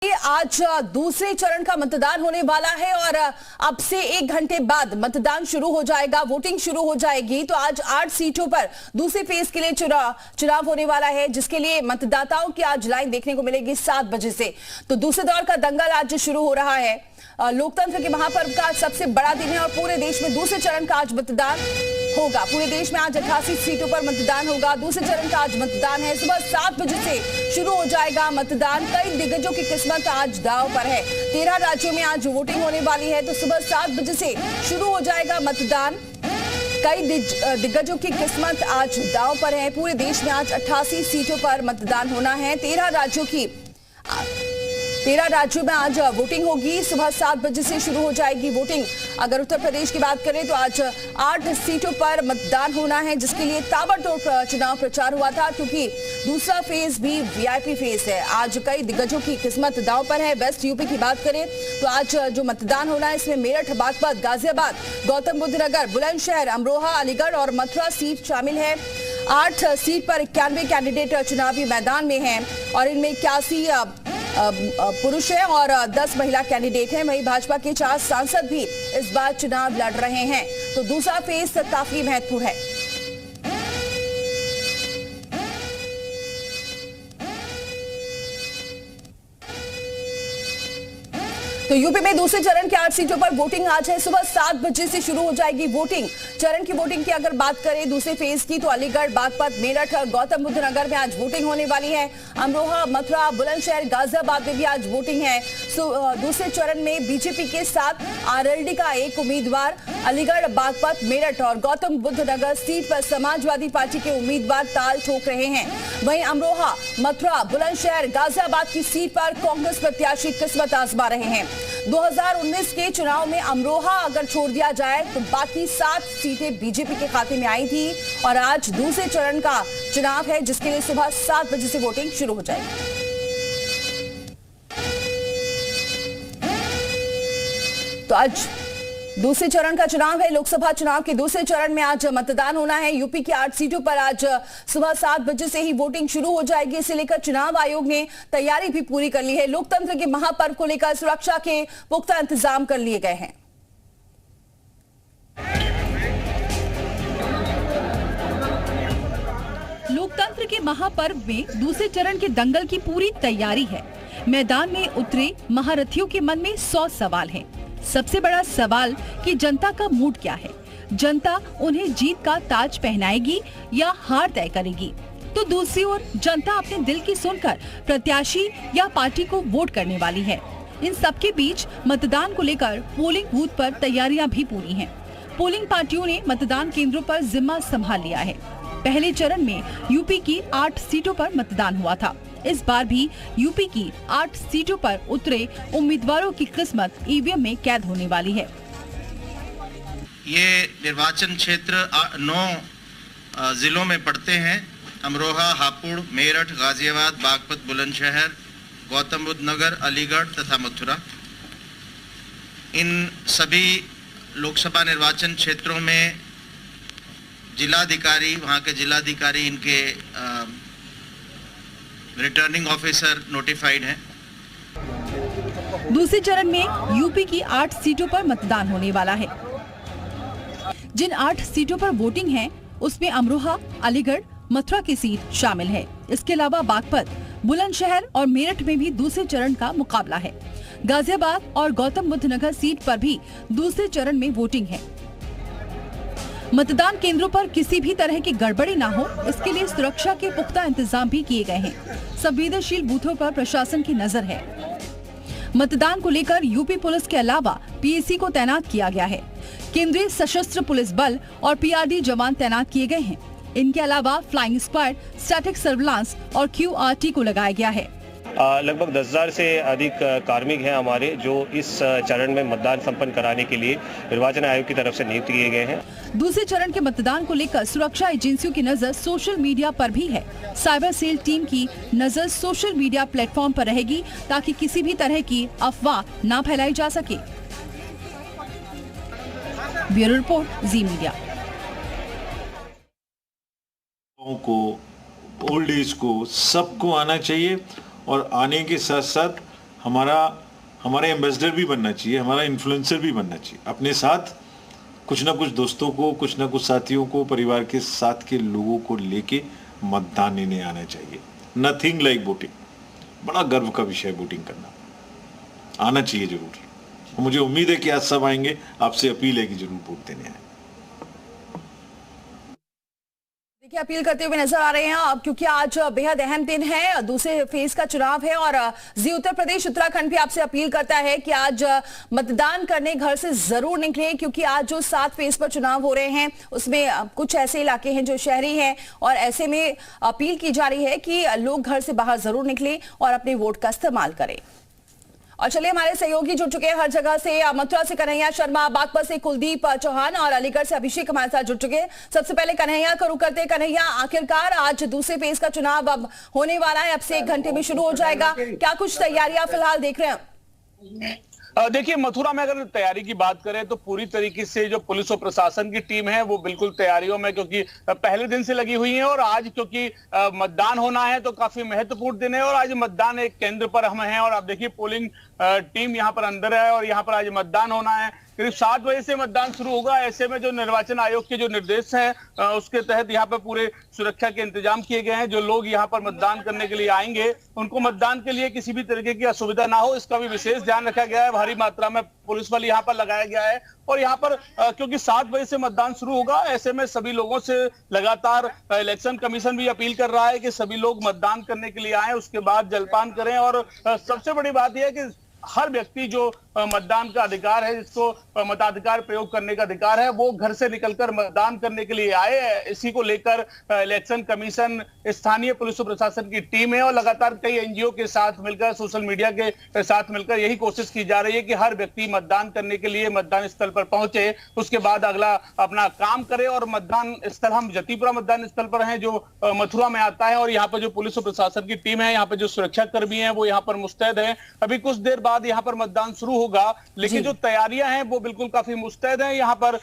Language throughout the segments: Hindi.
आज दूसरे चरण का मतदान होने वाला है और अब से 1 घंटे बाद मतदान शुरू हो जाएगा, वोटिंग शुरू हो जाएगी। तो आज 8 सीटों पर दूसरे फेज के लिए चुनाव होने वाला है, जिसके लिए मतदाताओं की आज लाइन देखने को मिलेगी 7 बजे से। तो दूसरे दौर का दंगल आज शुरू हो रहा है। लोकतंत्र के महापर्व का सबसे बड़ा दिन है और पूरे देश में दूसरे चरण का आज मतदान होगा। पूरे देश में आज 88 सीटों पर मतदान होगा। दूसरे चरण का आज मतदान है। सुबह 7 बजे से शुरू हो जाएगा मतदान। कई दिग्गजों की किस्मत आज दांव पर है। 13 राज्यों में आज वोटिंग होने वाली है। तो सुबह 7 बजे से शुरू हो जाएगा मतदान। कई दिग्गजों की किस्मत आज दांव पर है। पूरे देश में आज 88 सीटों पर मतदान होना है। 13 राज्यों में आज वोटिंग होगी। सुबह 7 बजे से शुरू हो जाएगी वोटिंग। अगर उत्तर प्रदेश की बात करें तो आज 8 सीटों पर मतदान होना है, जिसके लिए ताबड़तोड़ चुनाव प्रचार हुआ था, क्योंकि दूसरा फेज भी वीआईपी फेज है। आज कई दिग्गजों की किस्मत दांव पर है। वेस्ट यूपी की बात करें तो आज जो मतदान होना है, इसमें मेरठ, बागपत, गाजियाबाद, गौतम बुद्ध नगर, बुलंदशहर, अमरोहा, अलीगढ़ और मथुरा सीट शामिल है। 8 सीट पर 91 कैंडिडेट चुनावी मैदान में हैं और इनमें 81 पुरुष हैं और 10 महिला कैंडिडेट हैं। वहीं भाजपा के 4 सांसद भी इस बार चुनाव लड़ रहे हैं। तो दूसरा फेज काफी महत्वपूर्ण है। तो यूपी में दूसरे चरण के 8 सीटों पर वोटिंग आज है। सुबह 7 बजे से शुरू हो जाएगी वोटिंग। चरण की वोटिंग की अगर बात करें दूसरे फेज की, तो अलीगढ़, बागपत, मेरठ, गौतम बुद्ध नगर में आज वोटिंग होने वाली है। अमरोहा, मथुरा, बुलंदशहर, गाजियाबाद में भी आज वोटिंग है। दूसरे चरण में बीजेपी के साथ आरएलडी का एक उम्मीदवार, अलीगढ़, बागपत, मेरठ और गौतम बुद्ध नगर सीट पर समाजवादी पार्टी के उम्मीदवार ताल ठोक रहे हैं। वहीं अमरोहा, मथुरा, बुलंदशहर, गाजियाबाद की सीट पर कांग्रेस प्रत्याशी किस्मत आजमा रहे हैं। 2019 के चुनाव में अमरोहा अगर छोड़ दिया जाए तो बाकी 7 सीटें बीजेपी के खाते में आई थी और आज दूसरे चरण का चुनाव है, जिसके लिए सुबह 7 बजे से वोटिंग शुरू हो जाएगी। तो आज दूसरे चरण का चुनाव है। लोकसभा चुनाव के दूसरे चरण में आज मतदान होना है। यूपी की 8 सीटों पर आज सुबह 7 बजे से ही वोटिंग शुरू हो जाएगी। इसे लेकर चुनाव आयोग ने तैयारी भी पूरी कर ली है। लोकतंत्र के महापर्व को लेकर सुरक्षा के पुख्ता इंतजाम कर लिए गए हैं। लोकतंत्र के महापर्व में दूसरे चरण के दंगल की पूरी तैयारी है। मैदान में उतरे महारथियों के मन में 100 सवाल हैं। सबसे बड़ा सवाल कि जनता का मूड क्या है। जनता उन्हें जीत का ताज पहनाएगी या हार तय करेगी। तो दूसरी ओर जनता अपने दिल की सुनकर प्रत्याशी या पार्टी को वोट करने वाली है। इन सबके बीच मतदान को लेकर पोलिंग बूथ पर तैयारियां भी पूरी हैं। पोलिंग पार्टियों ने मतदान केंद्रों पर जिम्मा संभाल लिया है। पहले चरण में यूपी की 8 सीटों पर मतदान हुआ था। इस बार भी यूपी की 8 सीटों पर उतरे उम्मीदवारों की किस्मत ईवीएम में कैद होने वाली है। ये निर्वाचन क्षेत्र 9 जिलों में पड़ते हैं। अमरोहा, हापुड़, मेरठ, गाजियाबाद, बागपत, बुलंदशहर, गौतम बुद्ध नगर, अलीगढ़ तथा मथुरा। इन सभी लोकसभा निर्वाचन क्षेत्रों में जिलाधिकारी, वहाँ के जिलाधिकारी, इनके रिटर्निंग ऑफिसर नोटिफाइड हैं। दूसरे चरण में यूपी की 8 सीटों पर मतदान होने वाला है। जिन 8 सीटों पर वोटिंग है, उसमें अमरोहा, अलीगढ़, मथुरा की सीट शामिल है। इसके अलावा बागपत, बुलंदशहर और मेरठ में भी दूसरे चरण का मुकाबला है। गाजियाबाद और गौतम बुद्ध नगर सीट पर भी दूसरे चरण में वोटिंग है। मतदान केंद्रों पर किसी भी तरह की गड़बड़ी न हो, इसके लिए सुरक्षा के पुख्ता इंतजाम भी किए गए हैं। संवेदनशील बूथों पर प्रशासन की नजर है। मतदान को लेकर यूपी पुलिस के अलावा पीएसी को तैनात किया गया है। केंद्रीय सशस्त्र पुलिस बल और पीआरडी जवान तैनात किए गए हैं। इनके अलावा फ्लाइंग स्क्वाड, स्टैटिक सर्विलांस और क्यूआरटी को लगाया गया है। लगभग 10,000 से अधिक कार्मिक हैं हमारे, जो इस चरण में मतदान संपन्न कराने के लिए निर्वाचन आयोग की तरफ से नियुक्त किए गए हैं। दूसरे चरण के मतदान को लेकर सुरक्षा एजेंसियों की नजर सोशल मीडिया पर भी है। साइबर सेल टीम की नजर सोशल मीडिया प्लेटफॉर्म पर रहेगी, ताकि किसी भी तरह की अफवाह न फैलाई जा सके। ब्यूरो रिपोर्ट, जी मीडिया। को, ओल्ड एज को, सबको आना चाहिए और आने के साथ साथ हमारा एम्बेसडर भी बनना चाहिए, हमारा इन्फ्लुएंसर भी बनना चाहिए। अपने साथ कुछ ना कुछ दोस्तों को, कुछ ना कुछ साथियों को, परिवार के साथ के लोगों को लेके मतदान देने आना चाहिए। नथिंग लाइक वोटिंग, बड़ा गर्व का विषय है वोटिंग करना, आना चाहिए जरूर। मुझे उम्मीद है कि आज सब आएंगे, आपसे अपील है कि जरूर वोट देने आए। देखिए, अपील करते हुए नजर आ रहे हैं अब, क्योंकि आज बेहद अहम दिन है, दूसरे फेज का चुनाव है और जी उत्तर प्रदेश उत्तराखंड भी आपसे अपील करता है कि आज मतदान करने घर से जरूर निकले, क्योंकि आज जो 7 फेज पर चुनाव हो रहे हैं उसमें कुछ ऐसे इलाके हैं जो शहरी हैं और ऐसे में अपील की जा रही है कि लोग घर से बाहर जरूर निकले और अपने वोट का इस्तेमाल करें। और चलिए, हमारे सहयोगी जुड़ चुके हैं हर जगह से। मथुरा से कन्हैया शर्मा, बागपत से कुलदीप चौहान और अलीगढ़ से अभिषेक हमारे साथ जुड़ चुके हैं। सबसे पहले कन्हैया का रुख करते हैं। कन्हैया, आखिरकार आज दूसरे फेज का चुनाव अब होने वाला है, अब से 1 घंटे में शुरू हो जाएगा, क्या कुछ तैयारियां फिलहाल देख रहे हैं? देखिए, मथुरा में अगर तैयारी की बात करें तो पूरी तरीके से जो पुलिस और प्रशासन की टीम है वो बिल्कुल तैयारियों में, क्योंकि पहले दिन से लगी हुई है और आज क्योंकि मतदान होना है तो काफी महत्वपूर्ण दिन है और आज मतदान एक केंद्र पर हम हैं और आप देखिए पोलिंग टीम यहाँ पर अंदर है और यहाँ पर आज मतदान होना है। करीब 7 बजे से मतदान शुरू होगा। ऐसे में जो निर्वाचन आयोग के जो निर्देश हैं उसके तहत यहाँ पर पूरे सुरक्षा के इंतजाम किए गए हैं। जो लोग यहाँ पर मतदान करने के लिए आएंगे उनको मतदान के लिए किसी भी तरीके की असुविधा ना हो, इसका भी विशेष ध्यान रखा गया है। भारी मात्रा में पुलिस बल यहाँ पर लगाया गया है और यहाँ पर क्योंकि 7 बजे से मतदान शुरू होगा, ऐसे में सभी लोगों से लगातार इलेक्शन कमीशन भी अपील कर रहा है कि सभी लोग मतदान करने के लिए आए, उसके बाद जलपान करें। और सबसे बड़ी बात यह है कि हर व्यक्ति जो मतदान का अधिकार है, जिसको मताधिकार प्रयोग करने का अधिकार है, वो घर से निकलकर मतदान करने के लिए आए। इसी को लेकर इलेक्शन कमीशन, स्थानीय पुलिस प्रशासन की टीम है और लगातार कई एनजीओ के साथ मिलकर, सोशल मीडिया के साथ मिलकर यही कोशिश की जा रही है कि हर व्यक्ति मतदान करने के लिए मतदान स्थल पर पहुंचे, उसके बाद अगला अपना काम करे। और मतदान स्थल, हम जतीपुरा मतदान स्थल पर हैं जो मथुरा में आता है और यहाँ पर जो पुलिस प्रशासन की टीम है, यहाँ पर जो सुरक्षा कर्मी है वो यहाँ पर मुस्तैद है। अभी कुछ देर बाद यहाँ पर मतदान शुरू होगा, लेकिन जो तैयारियां हैं वो बिल्कुल काफी मुस्तैद हैं। यहाँ पर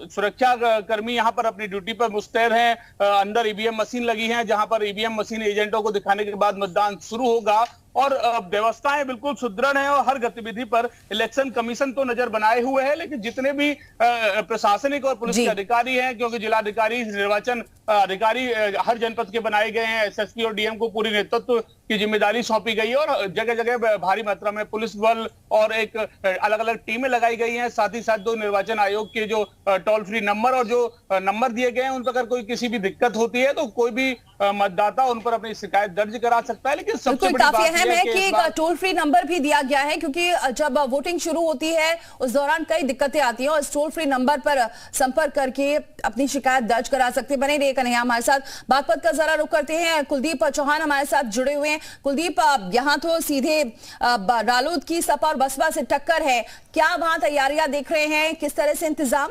सुरक्षा कर्मी यहाँ पर अपनी ड्यूटी पर मुस्तैद हैं। अंदर ईवीएम मशीन लगी है, जहां पर ईवीएम मशीन एजेंटों को दिखाने के बाद मतदान शुरू होगा और व्यवस्थाएं बिल्कुल सुदृढ़ हैं और हर गतिविधि पर इलेक्शन कमीशन तो नजर बनाए हुए है, लेकिन जितने भी प्रशासनिक और पुलिस के अधिकारी हैं, क्योंकि जिलाधिकारी, निर्वाचन अधिकारी हर जनपद के बनाए गए हैं, एसएसपी और डीएम को पूरी नेतृत्व की जिम्मेदारी सौंपी गई है और जगह जगह भारी मात्रा में पुलिस बल और एक अलग अलग टीमें लगाई गई हैं। साथ ही साथ 2 निर्वाचन आयोग के जो टोल फ्री नंबर और जो नंबर दिए गए हैं उन पर अगर कोई किसी भी दिक्कत होती है तो कोई भी मतदाता उन पर अपनी शिकायत दर्ज करा सकता है। लेकिन सबसे बड़ी बात है कि एक टोल फ्री नंबर भी दिया गया है, क्योंकि जब वोटिंग शुरू होती है उस दौरान कई दिक्कतें आती हैं और इस टोल फ्री नंबर पर संपर्क करके अपनी शिकायत दर्ज करा सकते हैं। बने रहिए कन्हैया हमारे साथ। बागपत का जरा रुख करते हैं, कुलदीप चौहान हमारे साथ जुड़े हुए हैं। कुलदीप, यहाँ तो सीधे रालोद की सपा और बसपा से टक्कर है, क्या वहां तैयारियां देख रहे हैं, किस तरह से इंतजाम?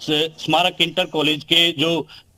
स्मारक इंटर कॉलेज के जो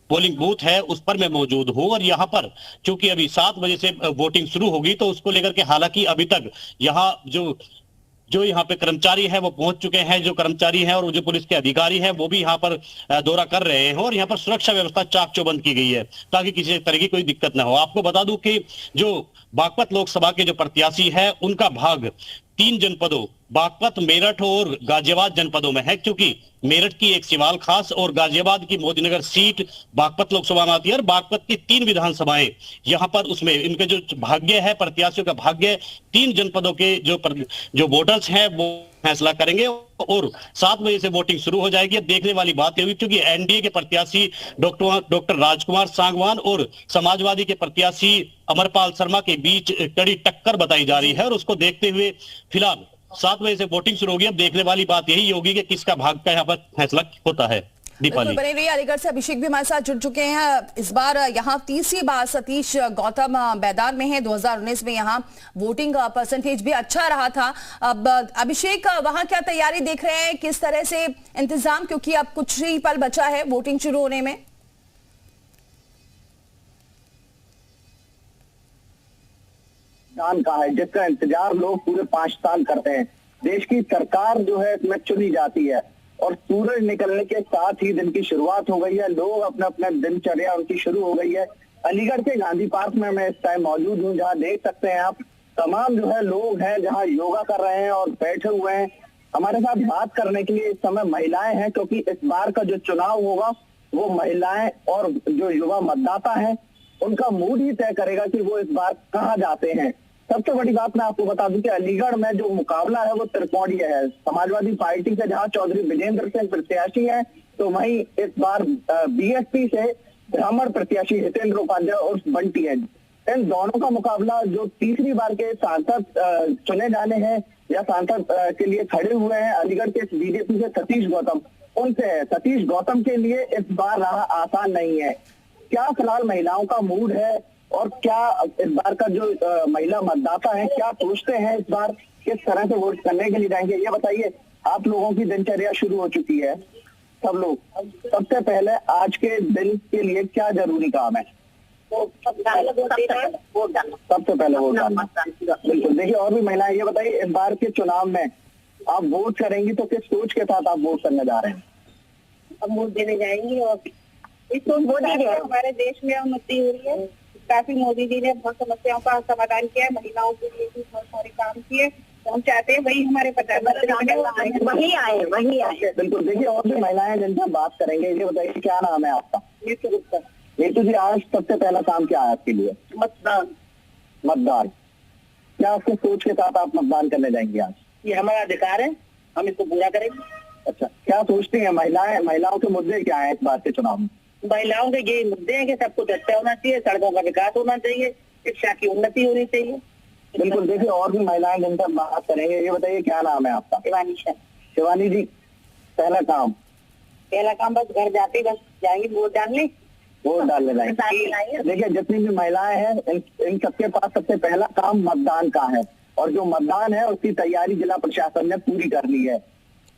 पोलिंग बूथ है उस पर मैं मौजूद हूं और यहाँ पर चूंकि अभी 7 बजे से वोटिंग शुरू होगी तो उसको लेकर के हालांकि अभी तक यहाँ जो यहाँ पे कर्मचारी है वो पहुंच चुके हैं, जो कर्मचारी हैं और जो पुलिस के अधिकारी हैं वो भी यहाँ पर दौरा कर रहे हैं और यहाँ पर सुरक्षा व्यवस्था चाक चौबंद की गई है ताकि किसी तरह की कोई दिक्कत ना हो। आपको बता दूं कि जो बागपत लोकसभा के जो प्रत्याशी है उनका भाग 3 जनपदों बागपत, मेरठ और गाजियाबाद जनपदों में है, क्योंकि मेरठ की एक सिवाल खास और गाजियाबाद की मोदीनगर सीट बागपत लोकसभा में आती है और बागपत की 3 विधानसभाएं यहाँ पर, उसमें इनके जो भाग्य है, प्रत्याशियों का भाग्य 3 जनपदों के जो वोटर्स हैं वो फैसला करेंगे और 7 बजे से वोटिंग शुरू हो जाएगी। देखने वाली बात यह हुई क्योंकि एनडीए के प्रत्याशी डॉक्टर राजकुमार सांगवान और समाजवादी के प्रत्याशी अमरपाल शर्मा के बीच कड़ी टक्कर बताई जा रही है और उसको देखते हुए फिलहाल 7 बजे से वोटिंग शुरू होगी। अब देखने वाली बात यही होगी कि किसका भाग का यहाँ पर फैसला होता है। दीपाली, बने रही। अलीगढ़ से अभिषेक भी हमारे साथ जुड़ चुके हैं। इस बार यहाँ तीसरी बार सतीश गौतम मैदान में है। 2019 में यहाँ वोटिंग परसेंटेज भी अच्छा रहा था। अब अभिषेक, वहां क्या तैयारी देख रहे हैं, किस तरह से इंतजाम, क्योंकि अब कुछ ही पल बचा है वोटिंग शुरू होने में? का है जिसका इंतजार लोग पूरे 5 साल करते हैं। देश की सरकार जो है इसमें चुनी जाती है और सूरज निकलने के साथ ही दिन की शुरुआत हो गई है। लोग अपना अपना दिनचर्या उनकी शुरू हो गई है। अलीगढ़ के गांधी पार्क में मैं इस टाइम मौजूद हूँ, जहाँ देख सकते हैं आप तमाम जो है लोग हैं, जहाँ योगा कर रहे हैं और बैठे हुए हैं। हमारे साथ बात करने के लिए इस समय महिलाएं हैं, क्योंकि इस बार का जो चुनाव होगा वो महिलाएं और जो युवा मतदाता हैं उनका मूड ही तय करेगा कि वो इस बार कहाँ जाते हैं। सबसे बड़ी बात मैं आपको बता दूं कि अलीगढ़ में जो मुकाबला है वो त्रिकोणीय है। समाजवादी पार्टी से जहां चौधरी विजेंद्र सिंह प्रत्याशी हैं, तो वहीं इस बार बीएसपी से ब्राह्मण प्रत्याशी हितेंद्र उपाध्याय और बंटी है। इन दोनों का मुकाबला जो तीसरी बार के सांसद चुने जाने हैं या सांसद के लिए खड़े हुए हैं अलीगढ़ के बीजेपी से सतीश गौतम, उनसे है। सतीश गौतम के लिए इस बार राह आसान नहीं है। क्या फिलहाल महिलाओं का मूड है और क्या इस बार का जो महिला मतदाता है क्या सोचते हैं, इस बार किस तरह से वोट करने के लिए जाएंगे, ये बताइए। आप लोगों की दिनचर्या शुरू हो चुकी है, सब लोग। सबसे पहले आज के दिन के लिए क्या जरूरी काम है? सबसे पहले वोट डालना। बिल्कुल। देखिए और भी महिलाएं, ये बताइए इस बार के चुनाव में आप वोट करेंगी तो किस सोच के साथ आप वोट करने जा रहे हैं? हम वोट देने जाएंगे और इस हमारे देश में उन्नति हो रही है। काफी मोदी जी ने बहुत समस्याओं का समाधान किया है, महिलाओं के लिए भी बहुत सारे काम किए, तो हम चाहते हैं वही हमारे प्रधानमंत्री वही आए। बिल्कुल। देखिए और भी महिलाएं जिनसे बात करेंगे, ये बताइए क्या नाम है आपका? नीतू जी, आज सबसे पहला काम क्या है आपके लिए? मतदान। क्या आपके सोच के साथ आप मतदान करने जाएंगे आज? ये हमारा अधिकार है, हम इसको पूरा करेंगे। अच्छा, क्या सोचती हैं महिलाओं के मुद्दे क्या है इस बार के चुनाव में? महिलाओं के ये मुद्दे हैं कि सब कुछ अच्छा होना चाहिए, सड़कों का विकास होना चाहिए, शिक्षा की उन्नति होनी चाहिए। बिल्कुल। देखिए और भी महिलाएं जिनसे बात करेंगे, ये बताइए क्या नाम है आपका? शिवानी शाह। शिवानी जी, पहला काम बस घर जाते बस जाएंगे वोट डालने जाएंगे। देखिए जितनी भी महिलाएं हैं इन सबके पास सबसे पहला काम मतदान का है, और जो मतदान है उसकी तैयारी जिला प्रशासन ने पूरी कर ली है।